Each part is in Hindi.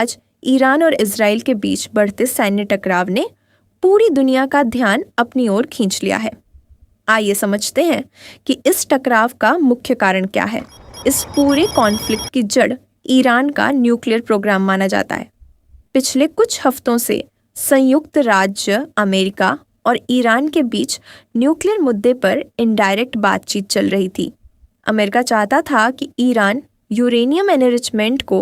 आज ईरान और इजराइल के बीच बढ़ते सैन्य टकराव ने पूरी दुनिया का ध्यान अपनी ओर खींच लिया है। आइए समझते हैं कि इस टकराव का मुख्य कारण क्या है। इस पूरे कॉन्फ्लिक्ट की जड़ ईरान का न्यूक्लियर प्रोग्राम माना जाता है। पिछले कुछ हफ्तों से संयुक्त राज्य अमेरिका और ईरान के बीच न्यूक्लियर मुद्दे पर इनडायरेक्ट बातचीत चल रही थी। अमेरिका चाहता था कि ईरान यूरेनियम एनरिचमेंट को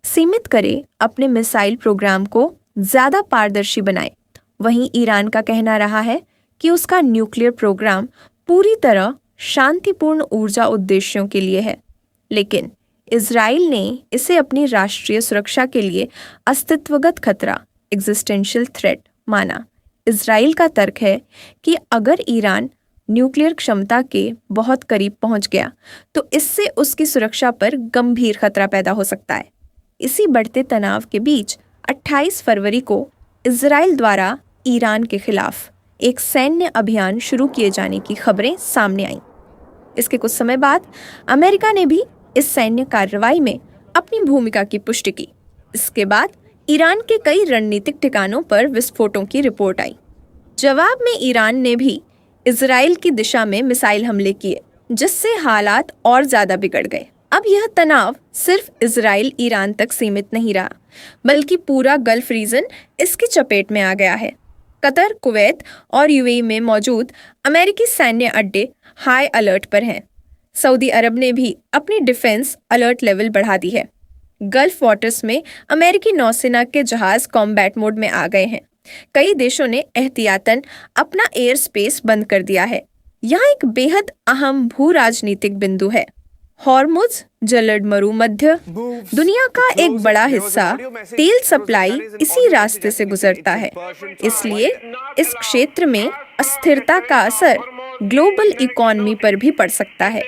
सीमित करे, अपने मिसाइल प्रोग्राम को ज़्यादा पारदर्शी बनाए। वहीं ईरान का कहना रहा है कि उसका न्यूक्लियर प्रोग्राम पूरी तरह शांतिपूर्ण ऊर्जा उद्देश्यों के लिए है, लेकिन इजराइल ने इसे अपनी राष्ट्रीय सुरक्षा के लिए अस्तित्वगत खतरा एग्जिस्टेंशियल थ्रेट माना। इजराइल का तर्क है कि अगर ईरान न्यूक्लियर क्षमता के बहुत करीब पहुंच गया तो इससे उसकी सुरक्षा पर गंभीर खतरा पैदा हो सकता है। इसी बढ़ते तनाव के बीच 28 फरवरी को इजराइल द्वारा ईरान के खिलाफ एक सैन्य अभियान शुरू किए जाने की खबरें सामने आईं। इसके कुछ समय बाद अमेरिका ने भी इस सैन्य कार्रवाई में अपनी भूमिका की पुष्टि की। इसके बाद ईरान के कई रणनीतिक ठिकानों पर विस्फोटों की रिपोर्ट आई। जवाब में ईरान ने भी इजराइल की दिशा में मिसाइल हमले किए, जिससे हालात और ज़्यादा बिगड़ गए। अब यह तनाव सिर्फ इजराइल ईरान तक सीमित नहीं रहा, बल्कि पूरा गल्फ रीजन इसकी चपेट में आ गया है। कतर, कुवैत और यूएई में मौजूद अमेरिकी सैन्य अड्डे हाई अलर्ट पर हैं। सऊदी अरब ने भी अपनी डिफेंस अलर्ट लेवल बढ़ा दी है। गल्फ वाटर्स में अमेरिकी नौसेना के जहाज कॉम्बैट मोड में आ गए हैं। कई देशों ने एहतियातन अपना एयर स्पेस बंद कर दिया है। यहाँ एक बेहद अहम भू राजनीतिक बिंदु है। हॉर्मुज जलद मरुमध्य दुनिया का एक बड़ा हिस्सा तेल सप्लाई इसी रास्ते से गुजरता है। इसलिए इस क्षेत्र में अस्थिरता का असर ग्लोबल इकोनॉमी पर भी पड़ सकता है।